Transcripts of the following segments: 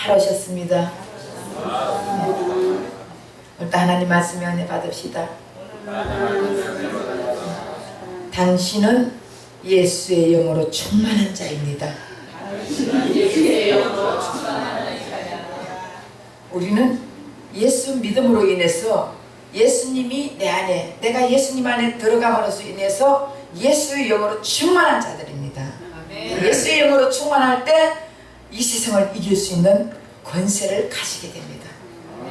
잘 오셨습니다. 오늘도 하나님 말씀에 은혜 받읍시다. 당신은 예수의 영으로 충만한 자입니다. 우리는 예수 믿음으로 인해서 예수님이 내 안에, 내가 예수님 안에 들어감으로써 인해서 예수의 영으로 충만한 자들입니다. 예수의 영으로 충만할 때 이 세상을 이길 수 있는 권세를 가지게 됩니다.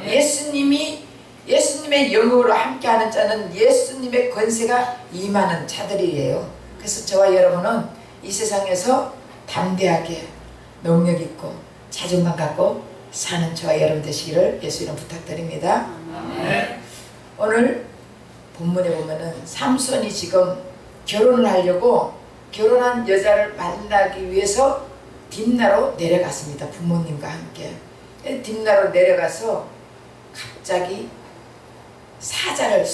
예수님의 영으로 함께하는 자는 예수님의 권세가 임하는 자들이에요. 그래서 저와 여러분은 이 세상에서 담대하게 능력 있고 자존감 갖고 사는 저와 여러분 되시기를 예수 이름 부탁드립니다. 오늘 본문에 보면은 삼손이 지금 결혼을 하려고 결혼한 여자를 만나기 위해서 딥나로 내려갔습니다. 부모님과 함께 딥나로 내려가서 갑자기 숫사자를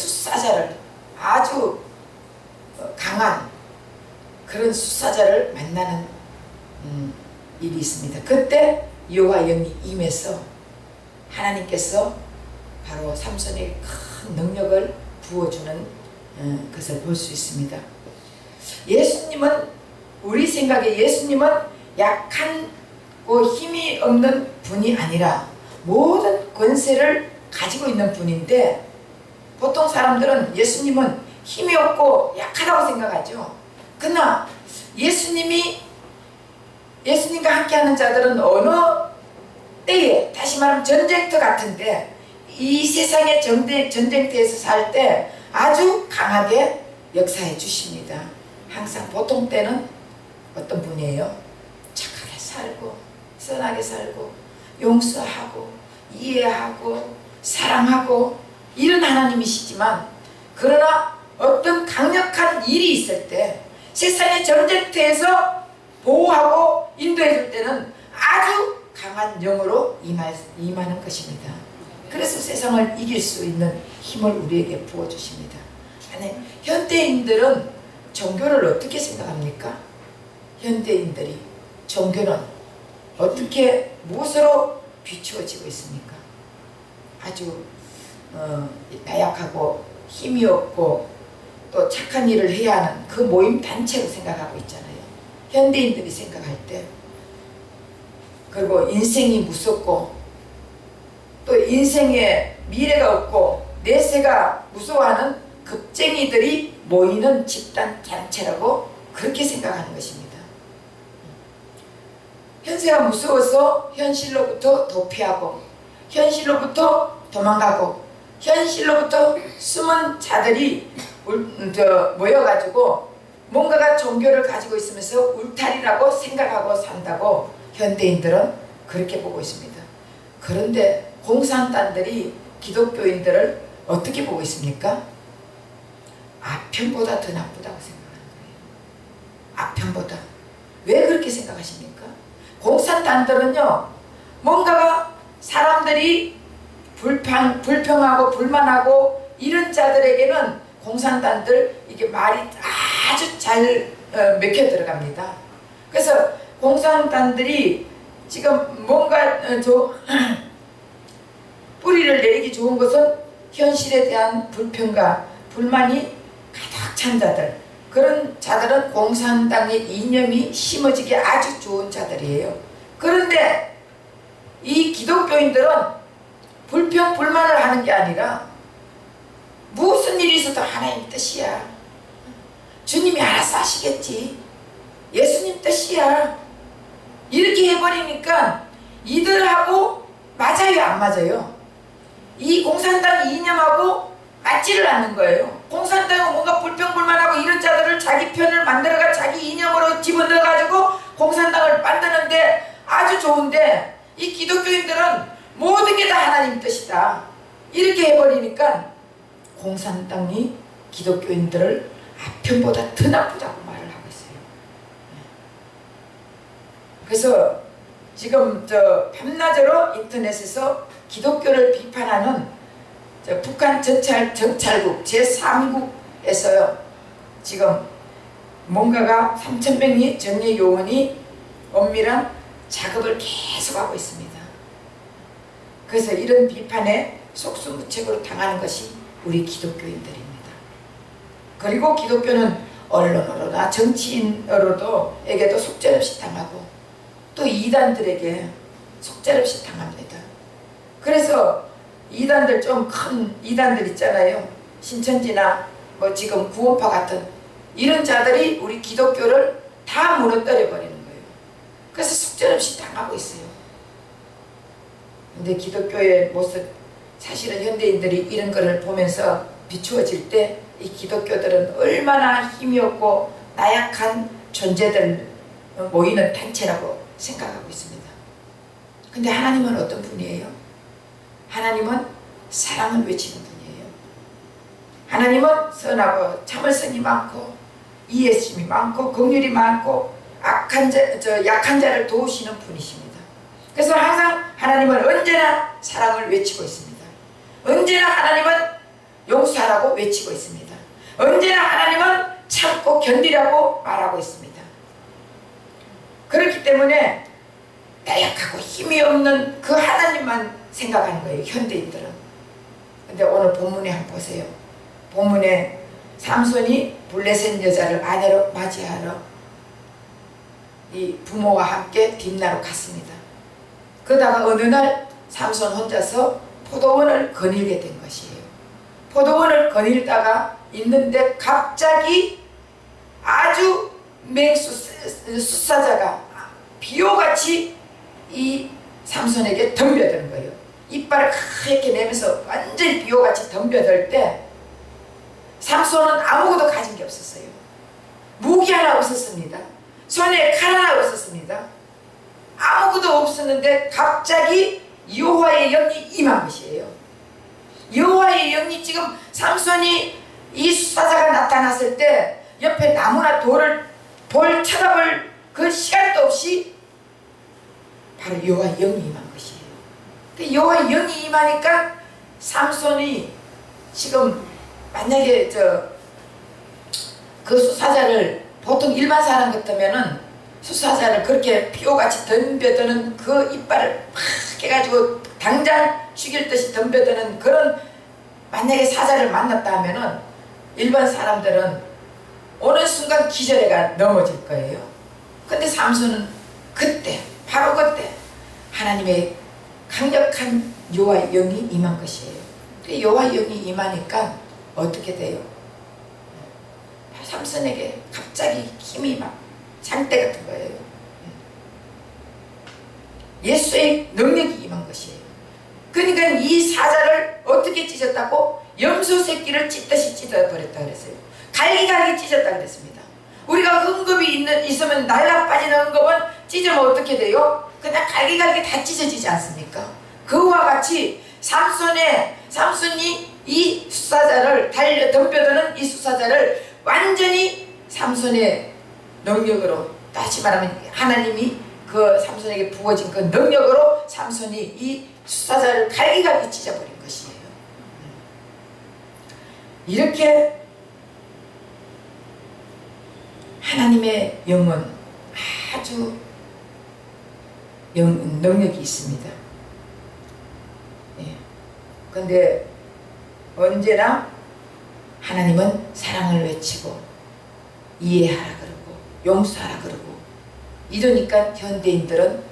아주 강한 그런 숫사자를 만나는 일이 있습니다. 그때 여호와 영이 임해서 하나님께서 바로 삼손에게 큰 능력을 부어주는 것을 볼 수 있습니다. 예수님은, 우리 생각에 예수님은 약한 힘이 없는 분이 아니라 모든 권세를 가지고 있는 분인데, 보통 사람들은 예수님은 힘이 없고 약하다고 생각하죠. 그러나 예수님과 함께하는 자들은 어느 때에, 다시 말하면 전쟁터 같은데, 이 세상의 전쟁터에서 살 때 아주 강하게 역사해 주십니다. 항상 보통 때는 어떤 분이에요? 착하게 살고 선하게 살고 용서하고 이해하고 사랑하고 이런 하나님이시지만, 그러나 어떤 강력한 일이 있을 때 세상의 전쟁터에서 보호하고 인도해 줄 때는 아주 강한 영으로 임하는 것입니다. 그래서 세상을 이길 수 있는 힘을 우리에게 부어주십니다. 아니, 현대인들은 종교를 어떻게 생각합니까? 현대인들이 종교는 어떻게, 무엇으로 비추어지고 있습니까? 아주 나약하고 힘이 없고 또 착한 일을 해야 하는 그 모임 단체로 생각하고 있잖아요. 현대인들이 생각할 때. 그리고 인생이 무섭고 또 인생에 미래가 없고 내세가 무서워하는 겁쟁이들이 모이는 집단 단체라고 그렇게 생각하는 것입니다. 현세가 무서워서 현실로부터 도피하고 현실로부터 도망가고 현실로부터 숨은 자들이 모여가지고 뭔가가 종교를 가지고 있으면서 울타리라고 생각하고 산다고 현대인들은 그렇게 보고 있습니다. 그런데 공산당들이 기독교인들을 어떻게 보고 있습니까? 아편보다 더 나쁘다고 생각하는 거예요. 아편보다. 왜 그렇게 생각하십니까? 공산당들은요, 뭔가가 사람들이 불평하고 불만하고 이런 자들에게는 공산당들 이게 말이 아주 잘 맥혀 들어갑니다. 그래서 공산당들이 지금 뭔가 뿌리를 내리기 좋은 것은 현실에 대한 불평과 불만이 가득 찬 자들, 그런 자들은 공산당의 이념이 심어지기 아주 좋은 자들이에요. 그런데 이 기독교인들은 불평 불만을 하는 게 아니라 무슨 일이 있어도 하나님 뜻이야, 주님이 알아서 하시겠지, 예수님 뜻이야, 이렇게 해버리니까 이들하고 맞아요, 안 맞아요? 이 공산당 이념하고 맞지를 않는 거예요. 공산당은 뭔가 불평불만하고 이런 자들을 자기 편을 만들어가 자기 이념으로 집어넣어가지고 공산당을 만드는데 아주 좋은데, 이 기독교인들은 모든 게 다 하나님 뜻이다 이렇게 해버리니까 공산당이 기독교인들을 아편보다 더 나쁘다고 말을 하고 있어요. 그래서 지금 밤낮으로 인터넷에서 기독교를 비판하는 북한 정찰국 제3국에서요 지금 뭔가가 3,000명의 정예 요원이 엄밀한 작업을 계속하고 있습니다. 그래서 이런 비판에 속수무책으로 당하는 것이 우리 기독교인들입니다. 그리고 기독교는 언론으로나 정치인으로도에게도 속절없이 당하고 또 이단들에게 속절없이 당합니다. 그래서 이단들, 좀 큰 이단들 있잖아요. 신천지나 뭐 지금 구원파 같은 이런 자들이 우리 기독교를 다 무너뜨려 버리는 거예요. 그래서 속절없이 당하고 있어요. 근데 기독교의 모습, 사실은 현대인들이 이런 거를 보면서 비추어질 때 이 기독교들은 얼마나 힘이 없고 나약한 존재들 모이는 단체라고 생각하고 있습니다. 근데 하나님은 어떤 분이에요? 하나님은 사랑을 외치는 분이에요. 하나님은 선하고 참을성이 많고 이해심이 많고 긍휼이 많고 약한 자를 도우시는 분이십니다. 그래서 항상 하나님은 언제나 사랑을 외치고 있습니다. 언제나 하나님은 용서하라고 외치고 있습니다. 언제나 하나님은 참고 견디라고 말하고 있습니다. 그렇기 때문에 나약하고 힘이 없는 그 하나님만 생각하는 거예요, 현대인들은. 근데 오늘 본문에 한번 보세요. 본문에 삼손이 블레셋 여자를 아내로 맞이하러 이 부모와 함께 딥나로 갔습니다. 그러다가 어느 날 삼손 혼자서 포도원을 거닐게 된 것이에요. 포도원을 거닐다가 있는데 갑자기 아주 맹수사자가 비호같이 이 삼손에게 덤벼드는 거예요. 이빨을 크게 내면서 완전히 비호같이 덤벼들 때 삼손은 아무것도 가진 게 없었어요. 무기 하나 없었습니다. 손에 칼 하나 없었습니다. 아무것도 없었는데 갑자기 여호와의 영이 임한 것이에요. 여호와의 영이 지금 삼손이 이 수사자가 나타났을 때 옆에 나무나 돌을 쳐다볼 그 시간도 없이 바로 여호와의 영이 임한 것이에요. 근데 여호와의 영이 임하니까 삼손이 지금 만약에 그 수사자를 보통 일반 사람 같으면은 수사자를 그렇게 피오같이 덤벼드는 그 이빨을 팍 해가지고 당장 죽일 듯이 덤벼드는 그런 만약에 사자를 만났다 하면은 일반 사람들은 어느 순간 기절해가 넘어질 거예요. 근데 삼손은 그때 바로 그때 하나님의 강력한 여호와의 영이 임한 것이에요. 여호와의 영이 임하니까 어떻게 돼요? 삼손에게 갑자기 힘이 막 장대 같은 거예요. 예수의 능력이 임한 것이에요. 그러니까 이 사자를 어떻게 찢었다고? 염소 새끼를 찢듯이 찢어버렸다 그랬어요. 갈기갈기 찢었다 그랬습니다. 우리가 흥겁이 있으면 날라 빠지는 흥겁은 찢으면 어떻게 돼요? 그냥 갈기갈기 다 찢어지지 않습니까? 그와 같이 삼손이 이 수사자를 덤벼드는 이 수사자를 완전히 삼손의 능력으로, 다시 말하면 하나님이 그 삼손에게 부어진 그 능력으로 삼손이 이 수사자를 갈기갈기 찢어버린 것이에요. 이렇게 하나님의 영은 아주 능력이 있습니다. 그런데 언제나 하나님은 사랑을 외치고 이해하라 그러고 용서하라 그러고 이러니까 현대인들은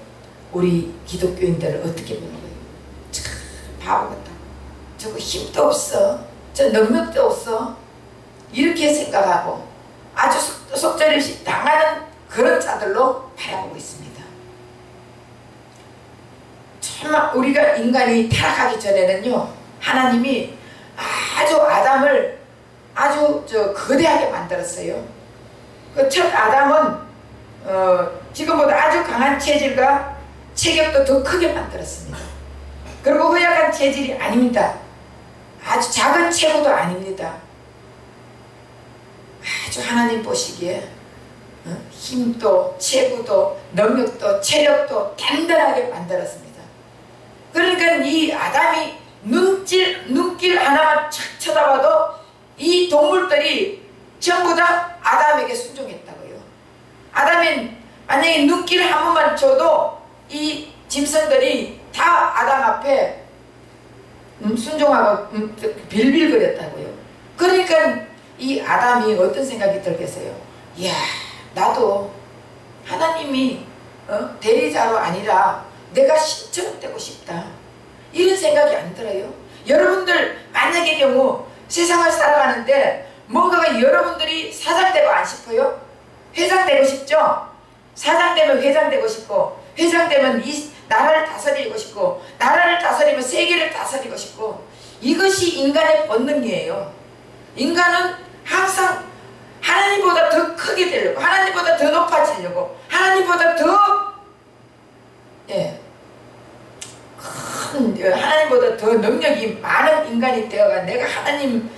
우리 기독교인들을 어떻게 보는 거예요? 참 바보 같다. 저거 힘도 없어. 저 능력도 없어. 이렇게 생각하고 아주 속절없이 당하는 그런 자들로 바라보고 있습니다. 정말 우리가 인간이 타락하기 전에는요, 하나님이 아주 아담을 아주 거대하게 만들었어요. 그 첫 아담은 지금보다 아주 강한 체질과 체격도 더 크게 만들었습니다. 그리고 허약한 체질이 아닙니다. 아주 작은 체구도 아닙니다. 아주 하나님 보시기에 힘도 체구도 능력도 체력도 단단하게 만들었습니다. 그러니까 이 아담이 눈길 하나만 착 쳐다봐도 이 동물들이 전부 다 아담에게 순종했다고요. 아담이 만약에 눈길 한 번만 줘도 이 짐승들이 다 아담 앞에 순종하고 빌빌거렸다고요. 그러니까 이 아담이 어떤 생각이 들겠어요? 이야, 나도 하나님이 대리자로 아니라 내가 신처럼 되고 싶다, 이런 생각이 안 들어요? 여러분들 만약의 경우 세상을 살아가는데 뭔가가 여러분들이 사장 되고 안 싶어요? 회장 되고 싶죠? 사장 되면 회장 되고 싶고, 회장 되면 이 나라를 다스리고 싶고, 나라를 다스리면 세계를 다스리고 싶고, 이것이 인간의 본능이에요. 인간은 항상 하나님보다 더 크게 되려고, 하나님보다 더 높아지려고, 하나님보다 더 하나님보다 더 능력이 많은 인간이 되어가 내가 하나님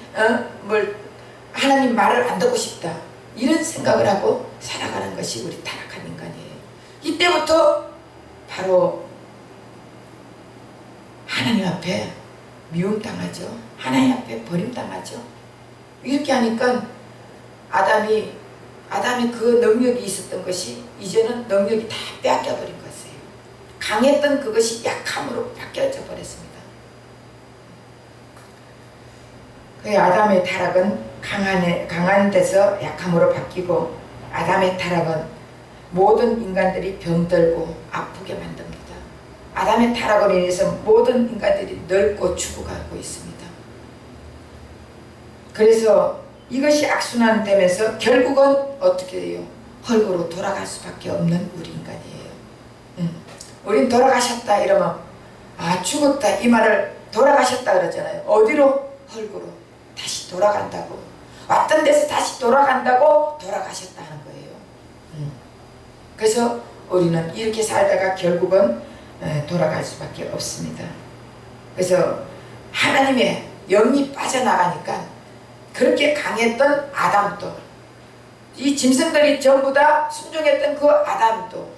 말을 안 듣고 싶다, 이런 생각을 하고 살아가는 것이 우리 타락한 인간이에요. 이때부터 바로 하나님 앞에 미움당하죠. 하나님 앞에 버림당하죠. 이렇게 하니까 아담이 그 능력이 있었던 것이 이제는 능력이 다 빼앗겨버린 것이에요. 강했던 그것이 약함으로 바뀌어져 버렸습니다. 그 아담의 타락은 강한 데서 약함으로 바뀌고, 아담의 타락은 모든 인간들이 병들고 아프게 만듭니다. 아담의 타락으로 인해서 모든 인간들이 늙고 죽어가고 있습니다. 그래서 이것이 악순환되면서 결국은 어떻게 돼요? 헐거로 돌아갈 수밖에 없는 우리 인간이에요. 우린 돌아가셨다 이러면 죽었다 이 말을 돌아가셨다 그러잖아요. 어디로? 헐거로 다시 돌아간다고, 왔던 데서 다시 돌아간다고 돌아가셨다 하는 거예요. 그래서 우리는 이렇게 살다가 결국은 돌아갈 수밖에 없습니다. 그래서 하나님의 영이 빠져나가니까 그렇게 강했던 아담도, 이 짐승들이 전부 다 순종했던 그 아담도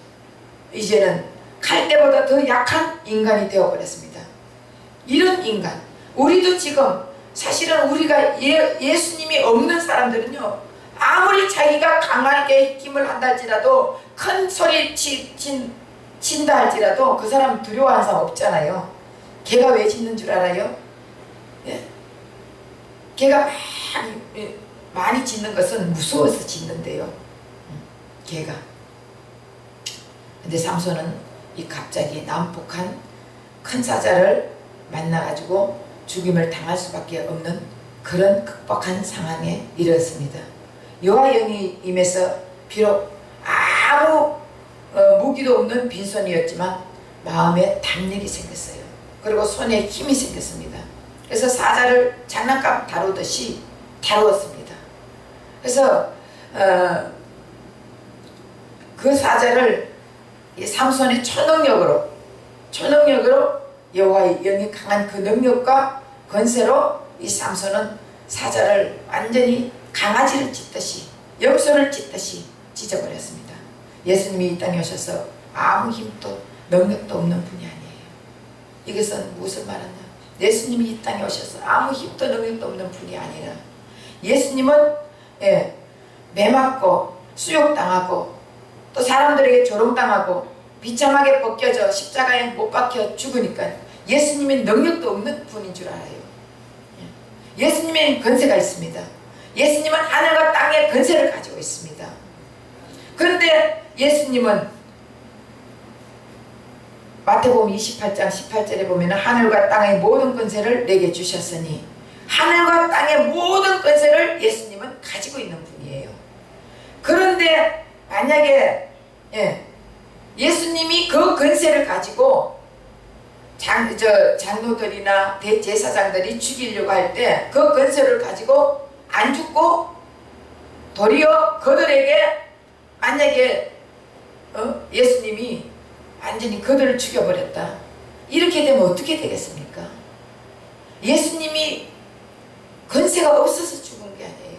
이제는 갈 때보다 더 약한 인간이 되어버렸습니다. 이런 인간, 우리도 지금 사실은 우리가 예수님이 없는 사람들은요, 아무리 자기가 강하게 힘을 한다 할지라도, 큰 소리 친다 할지라도 그 사람 두려워하는 사람 없잖아요. 걔가 왜 짖는 줄 알아요? 예? 걔가 많이 짖는 것은 무서워서 짖는데요. 걔가. 근데 삼손은 이 갑자기 난폭한 큰 사자를 만나가지고 죽임을 당할 수밖에 없는 그런 극박한 상황에 이르렀습니다. 여호와 영이 임해서 비록 아무 무기도 없는 빈손이었지만 마음에 담력이 생겼어요. 그리고 손에 힘이 생겼습니다. 그래서 사자를 장난감 다루듯이 다루었습니다. 그래서 그 사자를 삼손의 초능력으로 여호와의 영이 강한 그 능력과 권세로 이 삼손은 사자를 완전히 강아지를 찢듯이, 염소를 찢듯이 찢어버렸습니다. 예수님이 이 땅에 오셔서 아무 힘도 능력도 없는 분이 아니에요. 이것은 무슨 말하냐? 예수님이 이 땅에 오셔서 아무 힘도 능력도 없는 분이 아니라, 예수님은 매맞고 수욕당하고 또 사람들에게 조롱당하고 비참하게 벗겨져 십자가에 못 박혀 죽으니까 예수님은 능력도 없는 분인 줄 알아요. 예수님에는 권세가 있습니다. 예수님은 하늘과 땅의 권세를 가지고 있습니다. 그런데 예수님은 마태복음 28장 18절에 보면 하늘과 땅의 모든 권세를 내게 주셨으니, 하늘과 땅의 모든 권세를 예수님은 가지고 있는 분이에요. 그런데 만약에 예수님이 그 권세를 가지고 장로들이나 대제사장들이 죽이려고 할 때 그 권세를 가지고 안 죽고 도리어 그들에게 만약에 예수님이 완전히 그들을 죽여버렸다, 이렇게 되면 어떻게 되겠습니까? 예수님이 권세가 없어서 죽은 게 아니에요.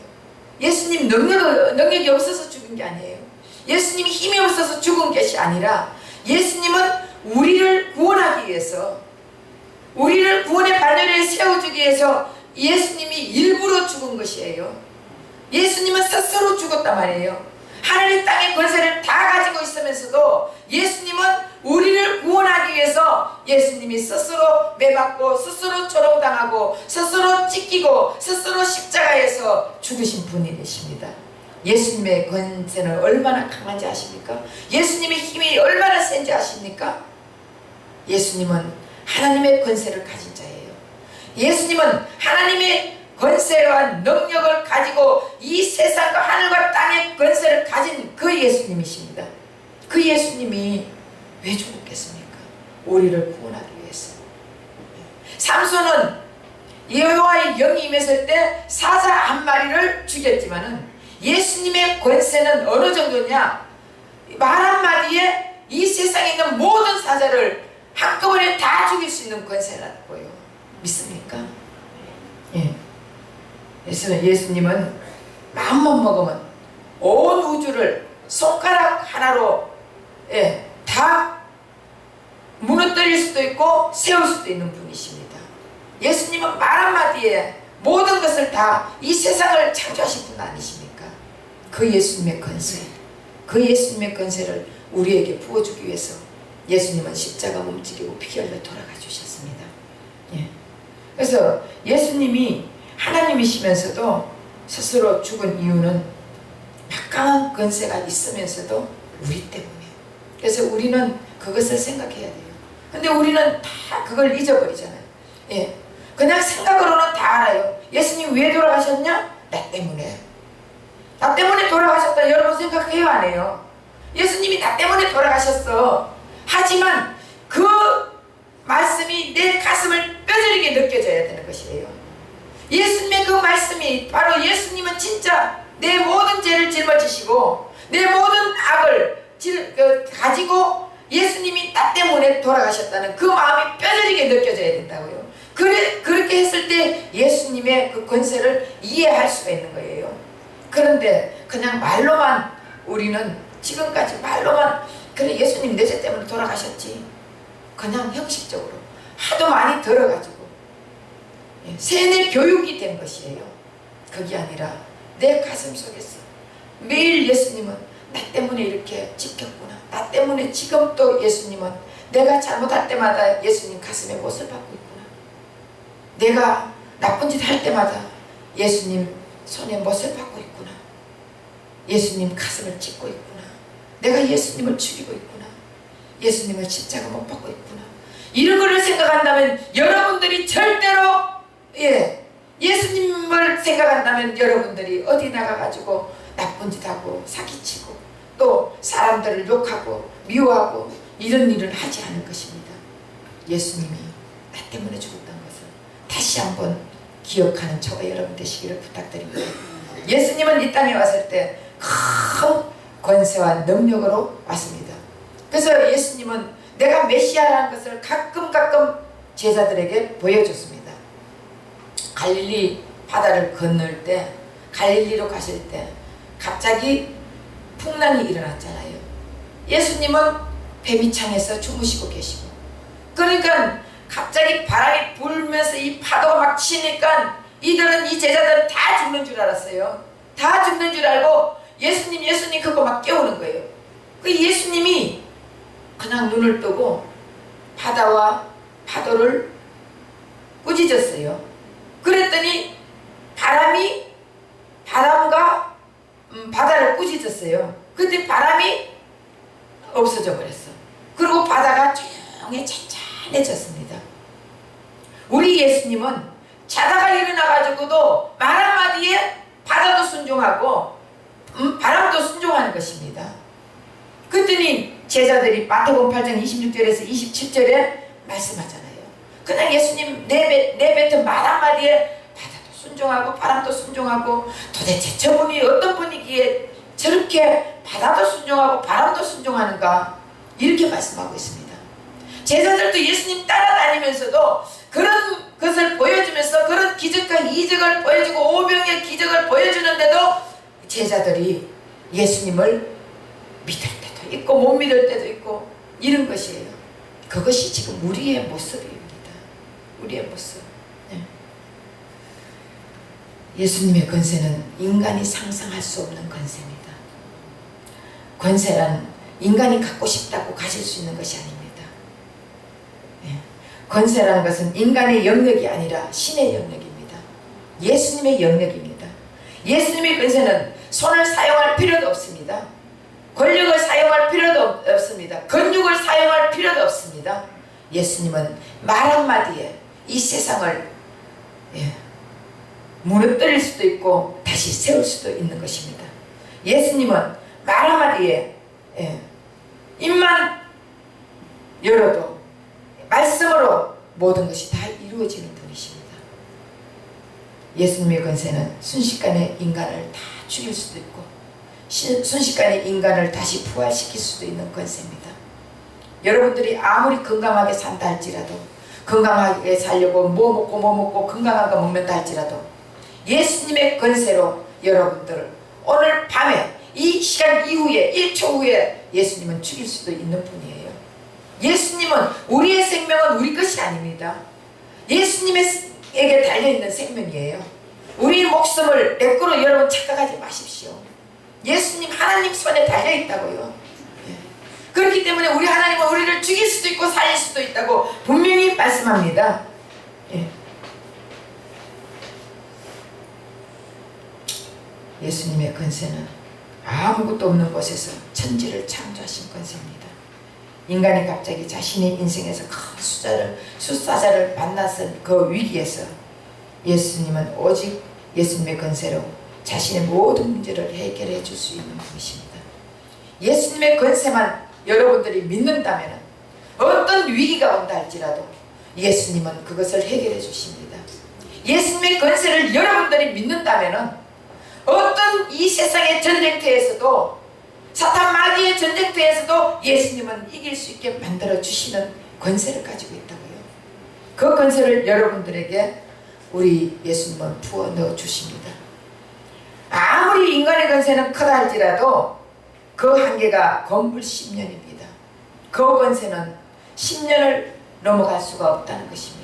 예수님 능력이 없어서 죽은 게 아니에요. 예수님이 힘이 없어서 죽은 것이 아니라, 예수님은 우리를 구원하기 위해서, 우리를 구원의 발열에 세워주기 위해서 예수님이 일부러 죽은 것이에요. 예수님은 스스로 죽었단 말이에요. 하늘의 땅의 권세를 다 가지고 있으면서도 예수님은 우리를 구원하기 위해서 예수님이 스스로 매맞고 스스로 조롱당하고 스스로 찢기고 스스로 십자가에서 죽으신 분이 되십니다. 예수님의 권세는 얼마나 강한지 아십니까? 예수님의 힘이 얼마나 센지 아십니까? 예수님은 하나님의 권세를 가진 자예요. 예수님은 하나님의 권세와 능력을 가지고 이 세상과 하늘과 땅의 권세를 가진 그 예수님이십니다. 그 예수님이 왜 죽었겠습니까? 우리를 구원하기 위해서. 삼손은 여호와의 영이 임했을 때 사자 한 마리를 죽였지만은 예수님의 권세는 어느 정도냐? 말 한마디에 이 세상에 있는 모든 사자를 한꺼번에 다 죽일 수 있는 권세라고요. 믿습니까? 예. 예수님은 마음만 먹으면 온 우주를 손가락 하나로 다 무너뜨릴 수도 있고 세울 수도 있는 분이십니다. 예수님은 말 한마디에 모든 것을 다 이 세상을 창조하신 분 아니십니까? 그 예수님의 권세, 그 예수님의 권세를 우리에게 부어주기 위해서 예수님은 십자가 몸지리고 피 흘려 돌아가 주셨습니다. 예. 그래서 예수님이 하나님이시면서도 스스로 죽은 이유는 막강한 권세가 있으면서도 우리 때문에. 그래서 우리는 그것을 생각해야 돼요. 근데 우리는 다 그걸 잊어버리잖아요. 예. 그냥 생각으로는 다 알아요. 예수님 왜 돌아가셨냐? 나 때문에. 나 때문에 돌아가셨다. 여러분 생각해요, 안 해요? 예수님이 나 때문에 돌아가셨어. 하지만 그 말씀이 내 가슴을 뼈저리게 느껴져야 되는 것이에요. 예수님의 그 말씀이 바로 예수님은 진짜 내 모든 죄를 짊어지시고 내 모든 악을 가지고 예수님이 나 때문에 돌아가셨다는 그 마음이 뼈저리게 느껴져야 된다고요. 그렇게 했을 때 예수님의 그 권세를 이해할 수가 있는 거예요. 그런데 그냥 말로만 우리는 지금까지 말로만 그래 예수님 내 죄 때문에 돌아가셨지 그냥 형식적으로 하도 많이 들어가지고 세뇌 교육이 된 것이에요. 그게 아니라 내 가슴 속에서 매일 예수님은 나 때문에 이렇게 지켰구나. 나 때문에 지금 또 예수님은 내가 잘못할 때마다 예수님 가슴에 못을 박고 있구나. 내가 나쁜 짓 할 때마다 예수님 손에 못을 박고 있구나. 예수님 가슴을 찢고 있구나. 내가 예수님을 죽이고 있구나. 예수님을 십자가 못 박고 있구나. 이런 거를 생각한다면 여러분들이 절대로 예수님을 생각한다면 여러분들이 어디 나가가지고 나쁜 짓 하고 사기치고 또 사람들을 욕하고 미워하고 이런 일을 하지 않을 것입니다. 예수님이 나 때문에 죽었다는 것을 다시 한번 기억하는 저와 여러분 되시기를 부탁드립니다. 예수님은 이 땅에 왔을 때 큰 권세와 능력으로 왔습니다. 그래서 예수님은 내가 메시아라는 것을 가끔 제자들에게 보여줬습니다. 갈릴리 바다를 건널 때 갈릴리로 가실 때 갑자기 풍랑이 일어났잖아요. 예수님은 배미창에서 주무시고 계시고 그러니까 갑자기 바람이 불면서 이 파도가 막 치니까 이 제자들은 다 죽는 줄 알았어요. 다 죽는 줄 알고 예수님 그거 막 깨우는 거예요. 그 예수님이 그냥 눈을 뜨고 바다와 파도를 꾸짖었어요. 그랬더니 바람과 바다를 꾸짖었어요. 그때 바람이 없어져 버렸어. 그리고 바다가 조용히 찬찬해졌습니다. 우리 예수님은 자다가 일어나가지고도 말 한마디에 바다도 순종하고 바람도 순종하는 것입니다. 그랬더니 제자들이 마태복음 8장 26절에서 27절에 말씀하잖아요. 그냥 예수님 내뱉은 말 한마디에 바다도 순종하고 바람도 순종하고 도대체 저분이 어떤 분이기에 저렇게 바다도 순종하고 바람도 순종하는가 이렇게 말씀하고 있습니다. 제자들도 예수님 따라다니면서도 그런 것을 보여주면서 그런 기적과 이적을 보여주고 오병의 기적을 보여주는데도 제자들이 예수님을 믿을 때도 있고 못 믿을 때도 있고 이런 것이에요. 그것이 지금 우리의 모습입니다. 우리의 모습. 예수님의 권세는 인간이 상상할 수 없는 권세입니다. 권세란 인간이 갖고 싶다고 가질 수 있는 것이 아닙니다. 권세라는 것은 인간의 영역이 아니라 신의 영역입니다. 예수님의 영역입니다. 예수님의 권세는 손을 사용할 필요도 없습니다. 권력을 사용할 필요도 없습니다. 근육을 사용할 필요도 없습니다. 예수님은 말 한마디에 이 세상을 무너뜨릴 수도 있고 다시 세울 수도 있는 것입니다. 예수님은 말 한마디에 입만 열어도 말씀으로 모든 것이 다 이루어지는 분이십니다. 예수님의 권세는 순식간에 인간을 다 죽일 수도 있고 순식간에 인간을 다시 부활시킬 수도 있는 권세입니다. 여러분들이 아무리 건강하게 산다 할지라도, 건강하게 살려고 뭐 먹고 건강한 거 먹는다 할지라도 예수님의 권세로 여러분들을 오늘 밤에 이 시간 이후에 1초 후에 예수님은 죽일 수도 있는 분이에요. 예수님은 우리의 생명은 우리 것이 아닙니다. 예수님에게 달려있는 생명이에요. 우리의 목숨을 내 거로 여러분 착각하지 마십시오. 예수님 하나님 손에 달려있다고요. 그렇기 때문에 우리 하나님은 우리를 죽일 수도 있고 살릴 수도 있다고 분명히 말씀합니다. 예수님의 권세는 아무것도 없는 곳에서 천지를 창조하신 권세입니다. 인간이 갑자기 자신의 인생에서 큰 숫사자를 만났을 그 위기에서 예수님은 오직 예수님의 권세로 자신의 모든 문제를 해결해 줄 수 있는 분이십니다. 예수님의 권세만 여러분들이 믿는다면 어떤 위기가 온다 할지라도 예수님은 그것을 해결해 주십니다. 예수님의 권세를 여러분들이 믿는다면 어떤 이 세상의 전쟁터에서도, 사탄 마귀의 전쟁터에서도 예수님은 이길 수 있게 만들어 주시는 권세를 가지고 있다고요. 그 권세를 여러분들에게 우리 예수님은 부어 넣어 주십니다. 아무리 인간의 권세는 크다 할지라도 그 한계가 건불 10년입니다. 그 권세는 10년을 넘어갈 수가 없다는 것입니다.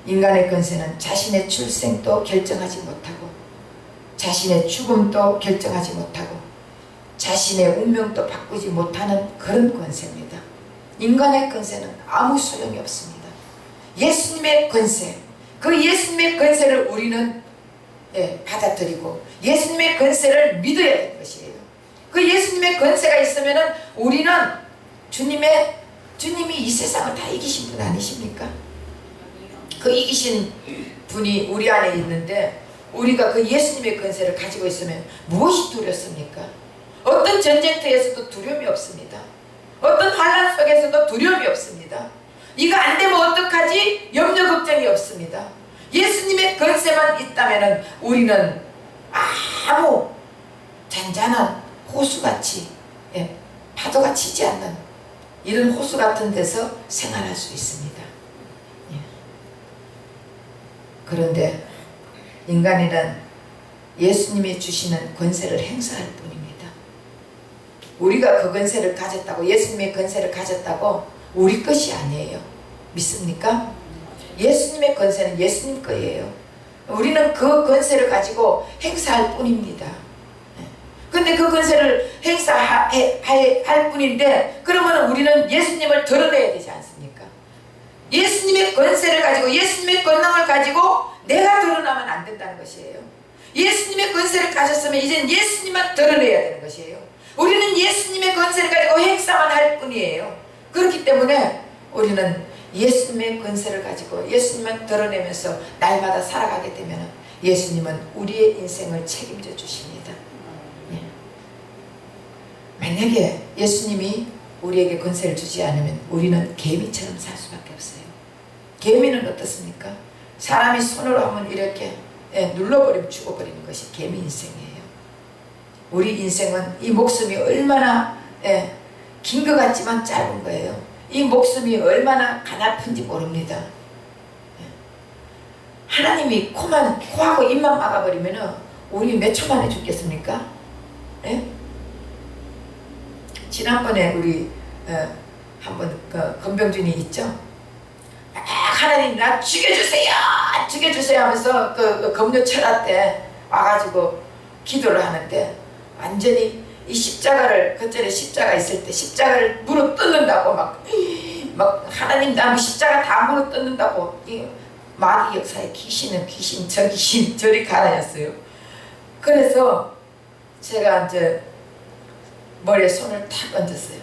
인간의 권세는 자신의 출생도 결정하지 못하고 자신의 죽음도 결정하지 못하고 자신의 운명도 바꾸지 못하는 그런 권세입니다. 인간의 권세는 아무 소용이 없습니다. 예수님의 권세, 그 예수님의 권세를 우리는 받아들이고 예수님의 권세를 믿어야 되는 것이에요. 그 예수님의 권세가 있으면 우리는 주님이 이 세상을 다 이기신 분 아니십니까? 그 이기신 분이 우리 안에 있는데 우리가 그 예수님의 권세를 가지고 있으면 무엇이 두렵습니까? 어떤 전쟁터에서도 두려움이 없습니다. 어떤 환난 속에서도 두려움이 없습니다. 이거 안 되면 어떡하지? 염려 걱정이 없습니다. 예수님의 권세만 있다면 우리는 아무 잔잔한 호수같이 파도가 치지 않는 이런 호수 같은 데서 생활할 수 있습니다. 그런데 인간이란 예수님이 주시는 권세를 행사할 뿐입니다. 우리가 그 권세를 가졌다고, 예수님의 권세를 가졌다고 우리 것이 아니에요. 믿습니까? 예수님의 권세는 예수님 거예요. 우리는 그 권세를 가지고 행사할 뿐입니다. 근데 그 권세를 행사할 뿐인데 그러면 우리는 예수님을 드러내야 되지 않습니까? 예수님의 권세를 가지고 예수님의 권능을 가지고 내가 드러나면 안 된다는 것이에요. 예수님의 권세를 가졌으면 이젠 예수님만 드러내야 되는 것이에요. 우리는 예수님의 권세를 가지고 행사만 할 뿐이에요. 그렇기 때문에 우리는 예수님의 권세를 가지고 예수님만 드러내면서 날마다 살아가게 되면 예수님은 우리의 인생을 책임져 주십니다. 만약에 예수님이 우리에게 권세를 주지 않으면 우리는 개미처럼 살 수밖에 없어요. 개미는 어떻습니까? 사람이 손으로 한번 이렇게 눌러버리면 죽어버리는 것이 개미 인생이에요. 우리 인생은 이 목숨이 얼마나 긴 것 같지만 짧은 거예요. 이 목숨이 얼마나 가냘픈지 모릅니다. 하나님이 코하고 입만 막아버리면 우리 몇 초 만에 죽겠습니까? 지난번에 우리 한번 그 건병준이 있죠? 하나님 나 죽여주세요 하면서 그 검료 철학 때 와가지고 기도를 하는데 완전히 이 십자가를, 그전에 십자가 있을 때 십자가를 물어 뜯는다고 막 막 하나님 나 십자가 다 물어 뜯는다고 이 마귀 역사에 귀신은 귀신 저 귀신 저리 가라였어요. 그래서 제가 이제 머리에 손을 탁 얹었어요.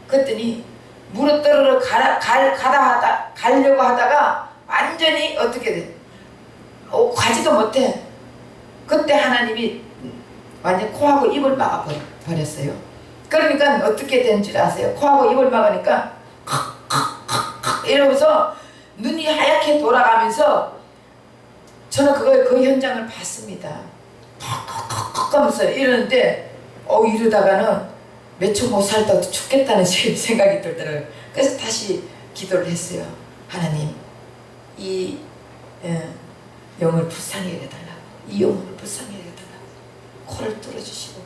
그랬더니 무릎 떨어져 가려고 하다가 완전히 어떻게 돼? 가지도 못해. 그때 하나님이 완전 코하고 입을 막아 버렸어요. 그러니까 어떻게 된 줄 아세요? 코하고 입을 막으니까 이러면서 눈이 하얗게 돌아가면서 저는 그 현장을 봤습니다. 하면서 이러는데 이러다가는 몇 초 못 살다가 죽겠다는 생각이 들더라고요. 그래서 다시 기도를 했어요. 하나님 이 영을 불쌍히 여겨달라고, 이 영혼을 불쌍히 여겨달라고 코를 뚫어주시고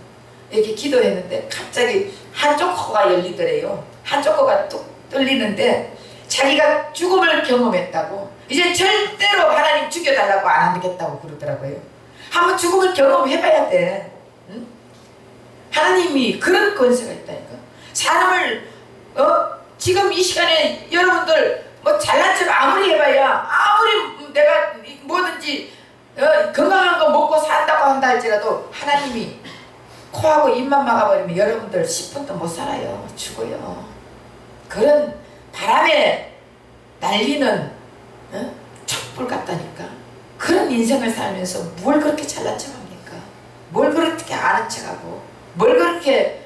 이렇게 기도했는데 갑자기 한쪽 코가 열리더래요. 한쪽 코가 뚝 뚫리는데 자기가 죽음을 경험했다고, 이제 절대로 하나님 죽여달라고 안 하겠다고 그러더라고요. 한번 죽음을 경험해봐야 돼. 응? 하나님이 그런 권세가 있다니까. 사람을 지금 이 시간에 여러분들 뭐 잘난 척 아무리 해봐야, 아무리 내가 뭐든지 건강한 거 먹고 산다고 한다 할지라도 하나님이 코하고 입만 막아버리면 여러분들 10분도 못 살아요. 죽어요. 그런 바람에 날리는 촛불 같다니까. 그런 인생을 살면서 뭘 그렇게 잘난 척합니까? 뭘 그렇게 아는 척하고 뭘 그렇게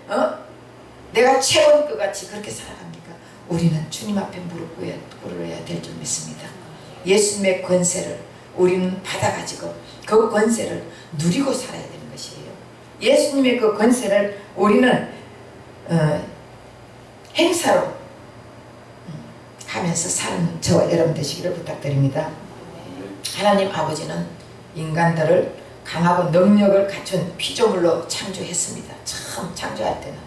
내가 최고인 것 같이 그렇게 살아갑니까? 우리는 주님 앞에 무릎 꿇어야 될 줄 믿습니다. 예수님의 권세를 우리는 받아가지고 그 권세를 누리고 살아야 되는 것이에요. 예수님의 그 권세를 우리는 행사로 하면서 사는 저와 여러분 되시기를 부탁드립니다. 하나님 아버지는 인간들을 강하고 능력을 갖춘 피조물로 창조했습니다. 참 창조할 때는.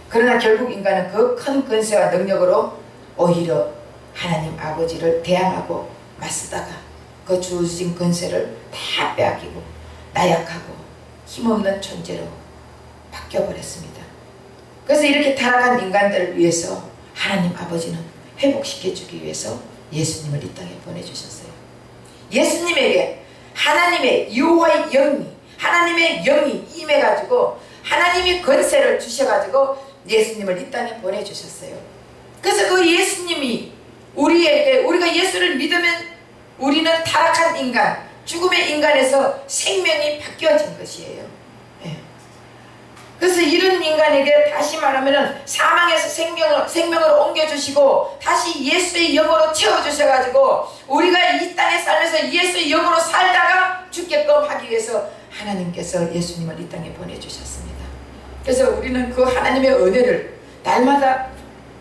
그러나 결국 인간은 그 큰 권세와 능력으로 오히려 하나님 아버지를 대항하고 맞서다가 그 주어진 권세를 다 빼앗기고 나약하고 힘없는 존재로 바뀌어버렸습니다. 그래서 이렇게 타락한 인간들을 위해서 하나님 아버지는 회복시켜주기 위해서 예수님을 이 땅에 보내주셨어요. 예수님에게 하나님의 여호와의 영이, 하나님의 영이 임해가지고 하나님이 권세를 주셔가지고 예수님을 이 땅에 보내주셨어요. 그래서 그 예수님이 우리가 예수를 믿으면 우리는 타락한 인간, 죽음의 인간에서 생명이 바뀌어진 것이에요. 그래서 이런 인간에게 다시 말하면 사망에서 생명으로 옮겨주시고 다시 예수의 영으로 채워주셔가지고 우리가 이 땅에 살면서 예수의 영으로 살다가 죽게끔 하기 위해서 하나님께서 예수님을 이 땅에 보내주셨습니다. 그래서 우리는 그 하나님의 은혜를 날마다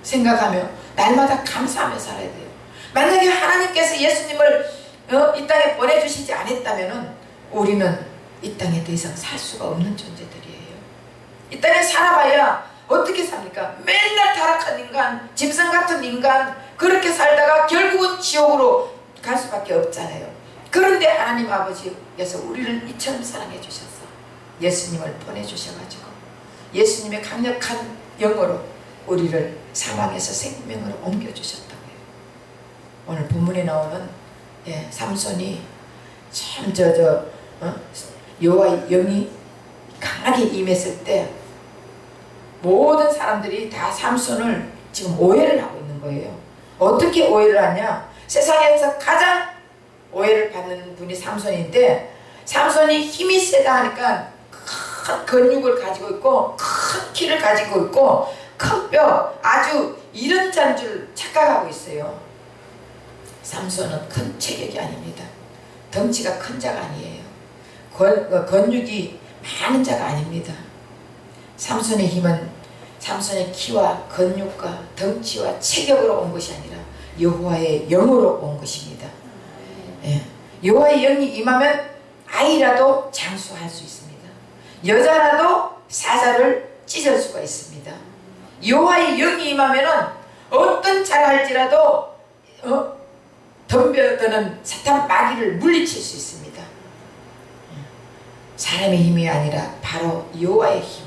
생각하며 날마다 감사하며 살아야 돼요. 만약에 하나님께서 예수님을 이 땅에 보내주시지 않았다면 우리는 이 땅에 더 이상 살 수가 없는 존재들이에요. 이 땅에 살아봐야 어떻게 삽니까? 맨날 타락한 인간, 짐승 같은 인간, 그렇게 살다가 결국은 지옥으로 갈 수밖에 없잖아요. 그런데 하나님 아버지께서 우리를 이처럼 사랑해 주셔서 예수님을 보내주셔가지고 예수님의 강력한 영으로 우리를 사망에서 생명으로 옮겨주셨다고요. 오늘 본문에 나오는 삼손이 참 여호와의 영이 강하게 임했을 때 모든 사람들이 다 삼손을 지금 오해를 하고 있는 거예요. 어떻게 오해를 하냐? 세상에서 가장 오해를 받는 분이 삼손인데, 삼손이 힘이 세다 하니까 큰 근육을 가지고 있고 큰 키를 가지고 있고 큰 뼈, 아주 이런 자인 줄 착각하고 있어요. 삼손은 큰 체격이 아닙니다. 덩치가 큰 자가 아니에요. 근육이 많은 자가 아닙니다. 삼손의 힘은 삼손의 키와 근육과 덩치와 체격으로 온 것이 아니라 여호와의 영으로 온 것입니다. 여호와의 영이 임하면 아이라도 장수할 수 있습니다. 여자라도 사자를 찢을 수가 있습니다. 여호와의 영이 임하면 어떤 자라 할지라도 덤벼드는 사탄 마귀를 물리칠 수 있습니다. 사람의 힘이 아니라 바로 여호와의 힘,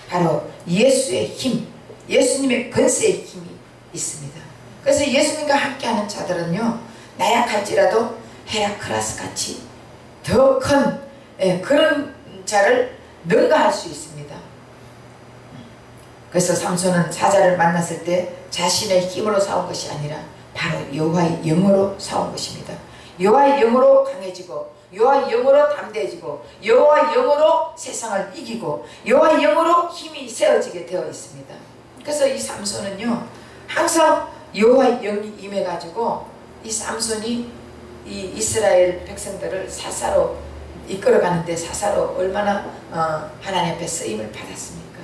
바로 예수의 힘, 예수님의 권세의 힘이 있습니다. 그래서 예수님과 함께하는 자들은요, 나약할지라도 헤라클라스 같이 더 큰 그런 자를 능가할 수 있습니다. 그래서 삼손은 사자를 만났을 때 자신의 힘으로 싸운 것이 아니라 바로 여호와의 영으로 싸운 것입니다. 여호와의 영으로 강해지고, 여호와의 영으로 담대해지고, 여호와의 영으로 세상을 이기고, 여호와의 영으로 힘이 세워지게 되어 있습니다. 그래서 이 삼손은요, 항상 여호와의 영이 임해가지고 이 삼손이 이 이스라엘 백성들을 사사로 이끌어가는데 사사로 얼마나 하나님 앞에 쓰임을 받았습니까?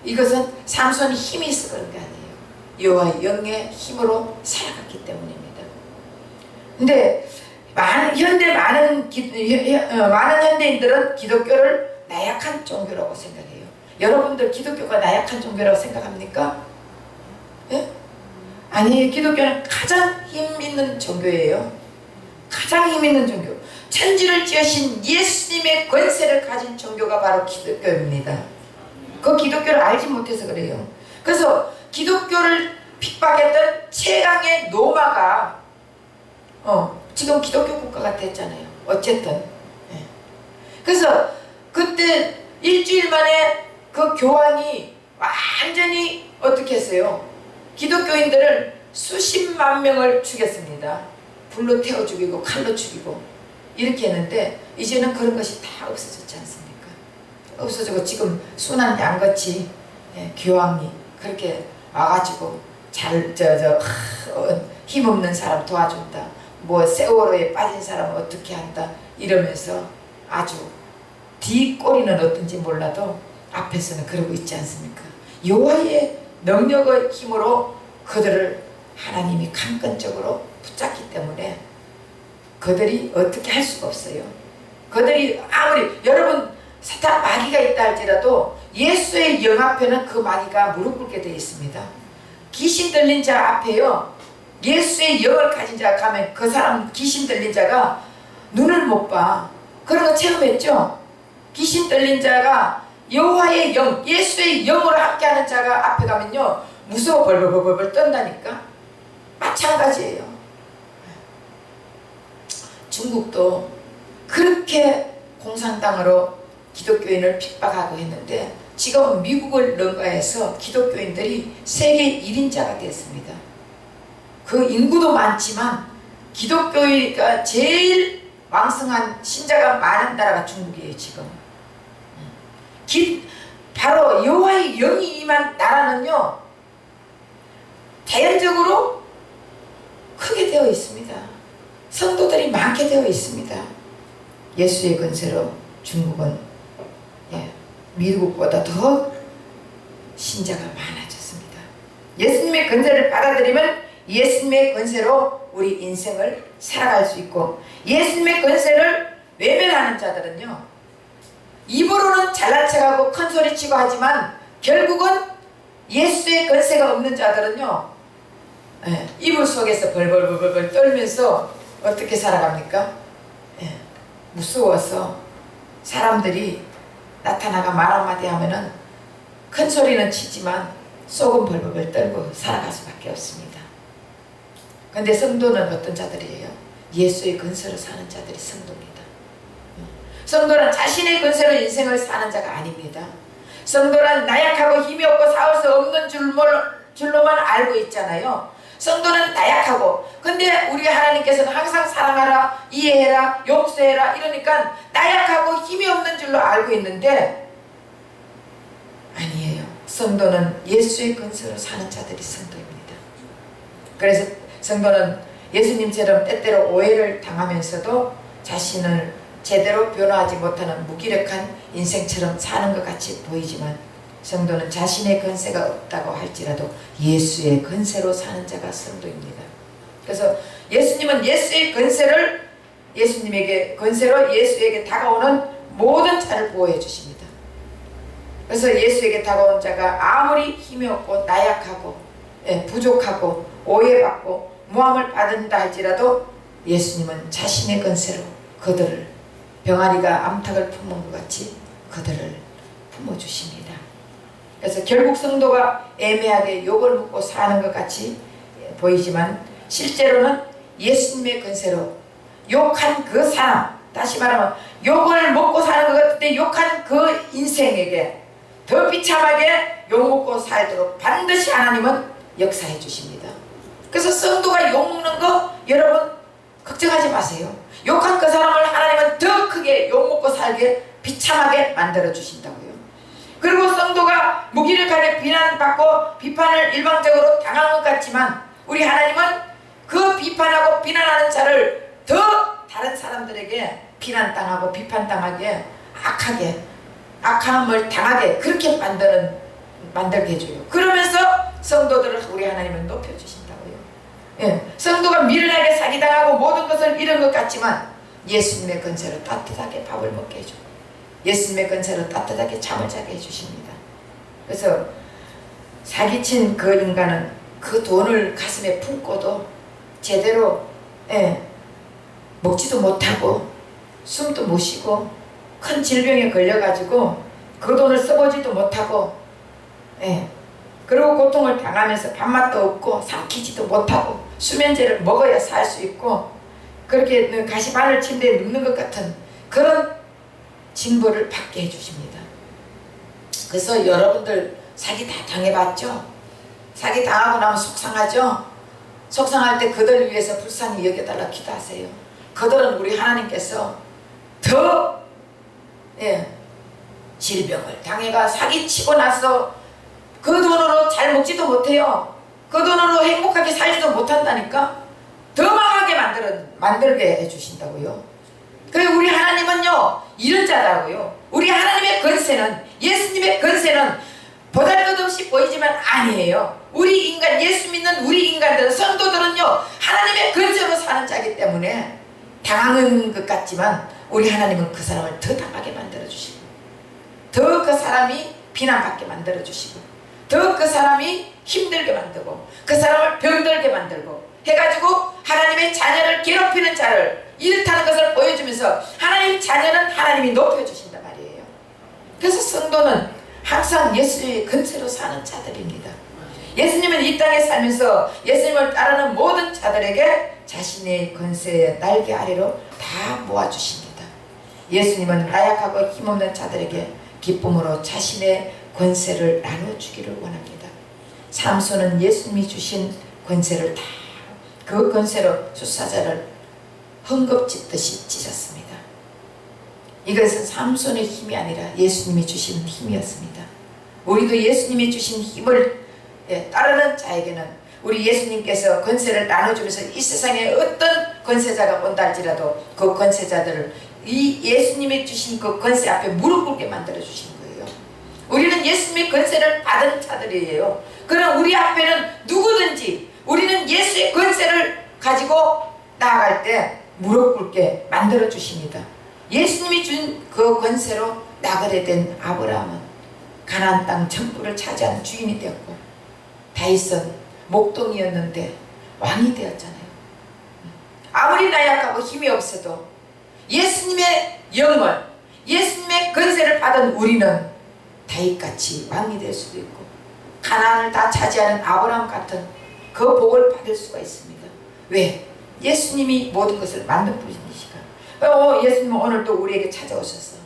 이것은 삼손이 힘이 있어 그런 게 아니에요. 여호와의 영의 힘으로 살아갔기 때문입니다. 근데 많은 현대인들은 기독교를 나약한 종교라고 생각해요. 여러분들 기독교가 나약한 종교라고 생각합니까? 예? 아니에요. 기독교는 가장 힘 있는 종교예요. 가장 힘 있는 종교. 천지를 지으신 예수님의 권세를 가진 종교가 바로 기독교입니다. 그 기독교를 알지 못해서 그래요. 그래서 기독교를 핍박했던 최강의 로마가 지금 기독교 국가가 됐잖아요. 어쨌든. 예. 그래서 그때 일주일 만에 그 교황이 완전히 어떻게 했어요? 기독교인들을 수십만 명을 죽였습니다. 불로 태워 죽이고 칼로 죽이고 이렇게 했는데 이제는 그런 것이 다 없어졌지 않습니까? 없어지고 지금 순한 양같이 교황이 그렇게 와가지고 힘없는 사람 도와준다, 뭐 세월호에 빠진 사람 어떻게 한다 이러면서 아주 뒷꼬리는 어떤지 몰라도 앞에서는 그러고 있지 않습니까? 여호와의 능력의 힘으로 그들을 하나님이 강권적으로 붙잡기 때문에 그들이 어떻게 할 수가 없어요. 그들이 아무리 여러분 사탄 마귀가 있다 할지라도 예수의 영 앞에는 그 마귀가 무릎 꿇게 되어 있습니다. 귀신 들린 자 앞에요, 예수의 영을 가진 자가 가면 그 사람 귀신 들린 자가 눈을 못 봐. 그런 거 체험했죠? 귀신 들린 자가 여호와의 영, 예수의 영으로 함께하는 자가 앞에 가면요 무서워 벌벌벌벌 떤다니까. 마찬가지예요. 중국도 그렇게 공산당으로 기독교인을 핍박하고 했는데 지금 미국을 능가해서 기독교인들이 세계 1인자가 됐습니다. 그 인구도 많지만 기독교가 제일 왕성한 신자가 많은 나라가 중국이에요. 지금 바로 여호와의 영이 임한 나라는요 자연적으로 크게 되어 있습니다. 성도들이 많게 되어 있습니다. 예수의 권세로 중국은 미국보다 더 신자가 많아졌습니다. 예수님의 권세를 받아들이면 예수님의 권세로 우리 인생을 살아갈 수 있고, 예수님의 권세를 외면하는 자들은요 입으로는 잘난 척하고 큰소리치고 하지만 결국은 예수의 권세가 없는 자들은요 이불 속에서 벌벌벌벌 떨면서 어떻게 살아갑니까? 무서워서 사람들이 나타나가 말 한마디 하면은 큰 소리는 치지만 속은 벌벌벌 떨고 살아갈 수밖에 없습니다. 그런데 성도는 어떤 자들이에요? 예수의 권세로 사는 자들이 성도입니다. 성도는 자신의 권세로 인생을 사는 자가 아닙니다. 성도는 나약하고 힘이 없고 싸울 수 없는 줄로만 알고 있잖아요. 성도는 나약하고, 근데 우리 하나님께서는 항상 사랑하라, 이해해라, 용서해라 이러니까 나약하고 힘이 없는 줄로 알고 있는데 아니에요. 성도는 예수의 권세로 사는 자들이 성도입니다. 그래서 성도는 예수님처럼 때때로 오해를 당하면서도 자신을 제대로 변화하지 못하는 무기력한 인생처럼 사는 것 같이 보이지만 성도는 자신의 권세가 없다고 할지라도 예수의 권세로 사는 자가 성도입니다. 그래서 예수님은 예수의 권세를 예수님에게 권세로 예수에게 다가오는 모든 자를 보호해 주십니다. 그래서 예수에게 다가온 자가 아무리 힘이 없고 나약하고 부족하고 오해받고 모함을 받는다 할지라도 예수님은 자신의 권세로 그들을 병아리가 암탉을 품은 것 같이 그들을 품어주십니다. 그래서 결국 성도가 애매하게 욕을 먹고 사는 것 같이 보이지만 실제로는 예수님의 권세로 욕한 그 사람, 다시 말하면 욕을 먹고 사는 것 같은데 욕한 그 인생에게 더 비참하게 욕먹고 살도록 반드시 하나님은 역사해 주십니다. 그래서 성도가 욕먹는 거 여러분 걱정하지 마세요. 욕한 그 사람을 하나님은 더 크게 욕먹고 살게 비참하게 만들어 주신다고요. 그리고 성도가 무기력하게 비난받고 비판을 일방적으로 당한 것 같지만 우리 하나님은 그 비판하고 비난하는 자를 더 다른 사람들에게 비난당하고 비판당하게 악함을 당하게 그렇게 만들게 해줘요. 그러면서 성도들을 우리 하나님은 높여주신다고요. 예, 성도가 미련하게 사기당하고 모든 것을 잃은 것 같지만 예수님의 권세로 따뜻하게 밥을 먹게 해주고 예수님의 권세로 따뜻하게 잠을 자게 해주십니다. 그래서 사기친 그 인간은 그 돈을 가슴에 품고도 제대로 먹지도 못하고 숨도 못 쉬고 큰 질병에 걸려가지고 그 돈을 써보지도 못하고 그리고 고통을 당하면서 밥맛도 없고 삼키지도 못하고 수면제를 먹어야 살 수 있고 그렇게 가시바늘 침대에 눕는 것 같은 그런 징벌을 받게 해주십니다. 그래서 여러분들 사기 다 당해봤죠? 사기 당하고 나면 속상하죠? 속상할 때 그들 위해서 불쌍히 여겨달라 기도하세요. 그들은 우리 하나님께서 더 질병을 당해가 사기치고 나서 그 돈으로 잘 먹지도 못해요. 그 돈으로 행복하게 살지도 못한다니까 더 망하게 만들게 해주신다고요. 그리고 우리 하나님은요 이런 자라고요. 우리 하나님의 권세는 예수님의 권세는 보잘것없이 보이지만 아니에요. 우리 인간 예수 믿는 우리 인간들은 성도들은요 하나님의 권세로 사는 자이기 때문에 당하는 것 같지만 우리 하나님은 그 사람을 더 당하게 만들어주시고 더 그 사람이 비난받게 만들어주시고 더 그 사람이 힘들게 만들고 그 사람을 병들게 만들고 해가지고 하나님의 자녀를 괴롭히는 자를 이렇다는 것을 보여주면서 하나님 자녀는 하나님이 높여주신단 말이에요. 그래서 성도는 항상 예수의 권세로 사는 자들입니다. 예수님은 이 땅에 살면서 예수님을 따르는 모든 자들에게 자신의 권세의 날개 아래로 다 모아주십니다. 예수님은 나약하고 힘없는 자들에게 기쁨으로 자신의 권세를 나눠주기를 원합니다. 삼손은 예수님이 주신 권세를 다 그 권세로 수사자를 헝겊짓듯이 찢었습니다. 이것은 삼손의 힘이 아니라 예수님이 주신 힘이었습니다. 우리도 예수님이 주신 힘을 따르는 자에게는 우리 예수님께서 권세를 나눠주면서 이 세상에 어떤 권세자가 온다 할지라도 그 권세자들을 이 예수님이 주신 그 권세 앞에 무릎 꿇게 만들어 주신 거예요. 우리는 예수님의 권세를 받은 자들이에요. 그럼 우리 앞에는 누구든지 우리는 예수의 권세를 가지고 나아갈 때 무릎 꿇게 만들어 주십니다. 예수님이 준 그 권세로 나그네 된 아브라함은 가나안 땅 전부를 차지한 주인이 되었고 다윗은 목동이었는데 왕이 되었잖아요. 아무리 나약하고 힘이 없어도 예수님의 영을 예수님의 권세를 받은 우리는 다윗같이 왕이 될 수도 있고 가나안을 다 차지하는 아브라함 같은 그 복을 받을 수가 있습니다. 왜? 예수님이 모든 것을 만든 분이시니까. 예수님은 오늘 또 우리에게 찾아오셔서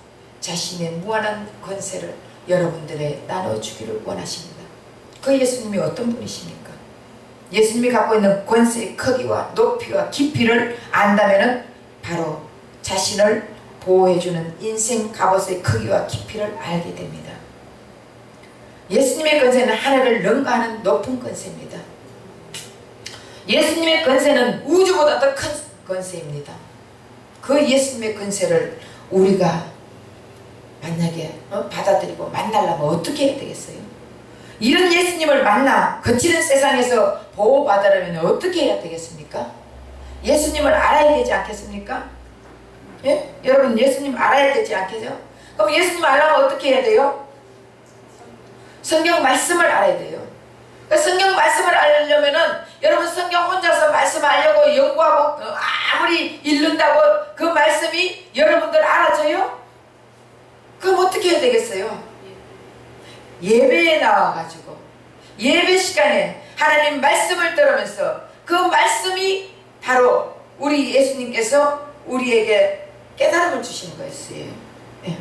자신의 무한한 권세를 여러분들에 나눠주기를 원하십니다. 그 예수님이 어떤 분이십니까? 예수님이 갖고 있는 권세의 크기와 높이와 깊이를 안다면 바로 자신을 보호해주는 인생 갑옷의 크기와 깊이를 알게 됩니다. 예수님의 권세는 하늘을 능가하는 높은 권세입니다. 예수님의 권세는 우주보다 더 큰 권세입니다. 그 예수님의 권세를 우리가 만약에 받아들이고 만나려면 어떻게 해야 되겠어요? 이런 예수님을 만나 거칠은 세상에서 보호받으려면 어떻게 해야 되겠습니까? 예수님을 알아야 되지 않겠습니까? 예? 여러분 예수님 알아야 되지 않겠죠? 그럼 예수님 알려면 어떻게 해야 돼요? 성경 말씀을 알아야 돼요. 성경 말씀을 알려면은 여러분 성경 혼자서 말씀 알려고 연구하고 아무리 읽는다고 그 말씀이 여러분들 알아져요? 그럼 어떻게 해야 되겠어요? 예배에 나와가지고 예배 시간에 하나님 말씀을 들으면서 그 말씀이 바로 우리 예수님께서 우리에게 깨달음을 주시는 거였어요. 예.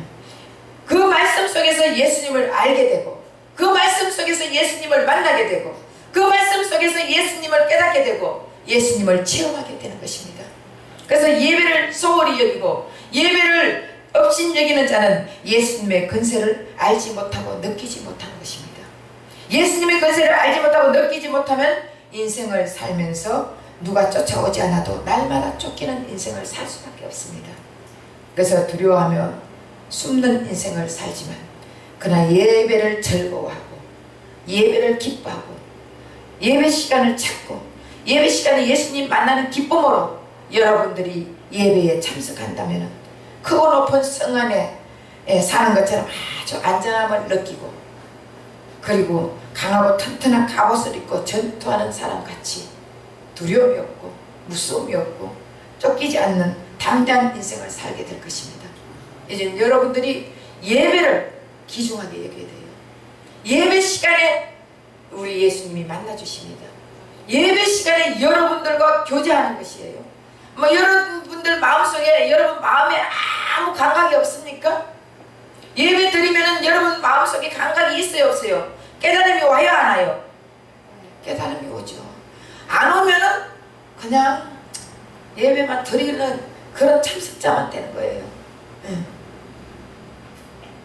그 말씀 속에서 예수님을 알게 되고 그 말씀 속에서 예수님을 만나게 되고 그 말씀 속에서 예수님을 깨닫게 되고 예수님을 체험하게 되는 것입니다. 그래서 예배를 소홀히 여기고 예배를 업신여기는 자는 예수님의 권세를 알지 못하고 느끼지 못하는 것입니다. 예수님의 권세를 알지 못하고 느끼지 못하면 인생을 살면서 누가 쫓아오지 않아도 날마다 쫓기는 인생을 살 수밖에 없습니다. 그래서 두려워하며 숨는 인생을 살지만 그러나 예배를 즐거워하고 예배를 기뻐하고 예배 시간을 찾고 예배 시간에 예수님 만나는 기쁨으로 여러분들이 예배에 참석한다면 크고 높은 성 안에 사는 것처럼 아주 안전함을 느끼고 그리고 강하고 튼튼한 갑옷을 입고 전투하는 사람같이 두려움이 없고 무서움이 없고 쫓기지 않는 담대한 인생을 살게 될 것입니다. 이제 여러분들이 예배를 귀중하게 여겨야 돼요. 예배 시간에 우리 예수님이 만나주십니다. 예배 시간에 여러분들과 교제하는 것이에요. 뭐 여러분들 마음속에 여러분 마음에 아무 감각이 없습니까? 예배 드리면은 여러분 마음속에 감각이 있어요 없어요? 깨달음이 와요 안 와요? 깨달음이 오죠. 안 오면은 그냥 예배만 드리는 그런 참석자만 되는 거예요.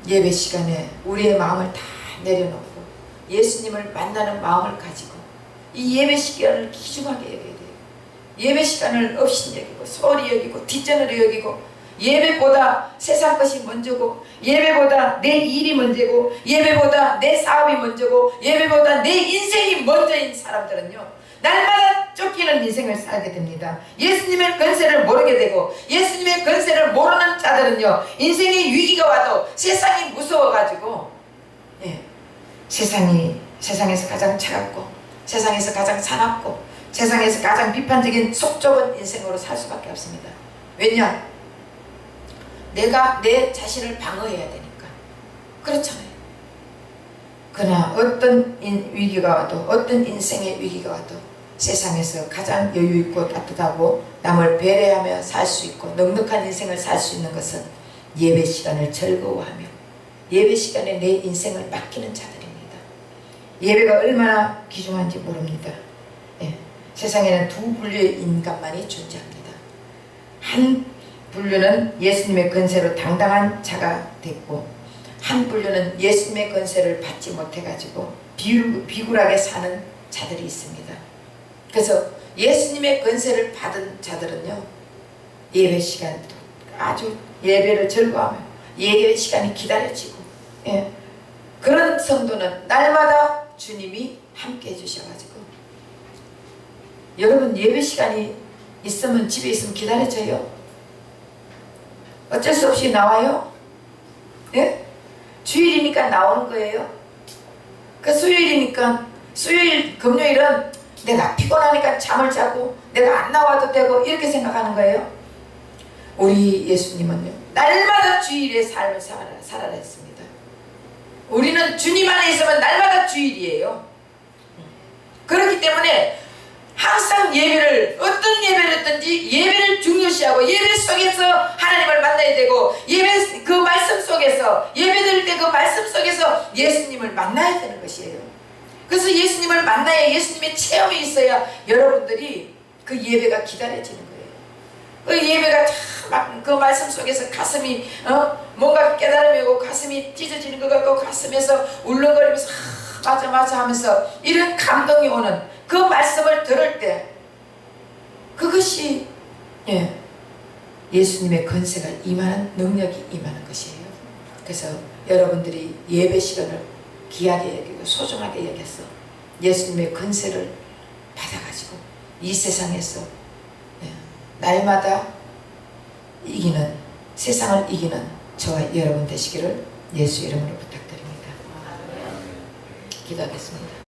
예배 시간에 우리의 마음을 다 내려놓고 예수님을 만나는 마음을 가지고 이 예배 시간을 귀중하게 여겨야 돼요. 예배 시간을 업신여기고 소홀히 여기고 뒷전으로 여기고 예배보다 세상 것이 먼저고 예배보다 내 일이 먼저고 예배보다 내 사업이 먼저고 예배보다 내 인생이 먼저인 사람들은요 날마다 쫓기는 인생을 살게 됩니다. 예수님의 권세를 모르게 되고 예수님의 권세를 모르는 자들은요 인생의 위기가 와도 세상이 무서워가지고 세상에서 가장 차갑고 세상에서 가장 사납고 세상에서 가장 비판적인 속 좁은 인생으로 살 수밖에 없습니다. 왜냐? 내가 내 자신을 방어해야 되니까. 그렇잖아요. 그러나 어떤 위기가 와도 어떤 인생의 위기가 와도 세상에서 가장 여유있고 따뜻하고 남을 배려하며 살 수 있고 넉넉한 인생을 살 수 있는 것은 예배 시간을 즐거워하며 예배 시간에 내 인생을 맡기는 자들입니다. 예배가 얼마나 귀중한지 모릅니다. 세상에는 두 분류의 인간만이 존재합니다. 한 분류는 예수님의 권세로 당당한 자가 됐고 한 분류는 예수님의 권세를 받지 못해가지고 비굴하게 사는 자들이 있습니다. 그래서 예수님의 권세를 받은 자들은요 예배 시간도 아주 예배를 즐거워하며 예배 시간이 기다려지고 그런 성도는 날마다 주님이 함께 해주셔가지고 여러분 예배 시간이 있으면 집에 있으면 기다려져요? 어쩔 수 없이 나와요? 예? 주일이니까 나오는 거예요. 그 수요일이니까 수요일 금요일은 내가 피곤하니까 잠을 자고 내가 안 나와도 되고 이렇게 생각하는 거예요. 우리 예수님은요 날마다 주일의 삶을 살아라 했습니다. 우리는 주님 안에 있으면 날마다 주일이에요. 그렇기 때문에 항상 예배를 어떤 예배를 했든지 예배를 중요시하고 예배 속에서 하나님을 만나야 되고 예배 그 말씀 속에서 예배드릴 때 그 말씀 속에서 예수님을 만나야 되는 것이에요. 그래서 예수님을 만나야 예수님의 체험이 있어야 여러분들이 그 예배가 기다려지는 거예요. 그 예배가 참 그 말씀 속에서 가슴이 뭔가 깨달음이 오고 가슴이 찢어지는 것 같고 가슴에서 울렁거리면서 맞아 하면서 이런 감동이 오는 그 말씀을 들을 때 그것이 예수님의 권세가 임하는 능력이 임하는 것이에요. 그래서 여러분들이 예배 시간을 귀하게 여기고 소중하게 여겨서 예수님의 권세를 받아가지고 이 세상에서 날마다 이기는 세상을 이기는 저와 여러분 되시기를 예수 이름으로 부탁드립니다. 기도하겠습니다.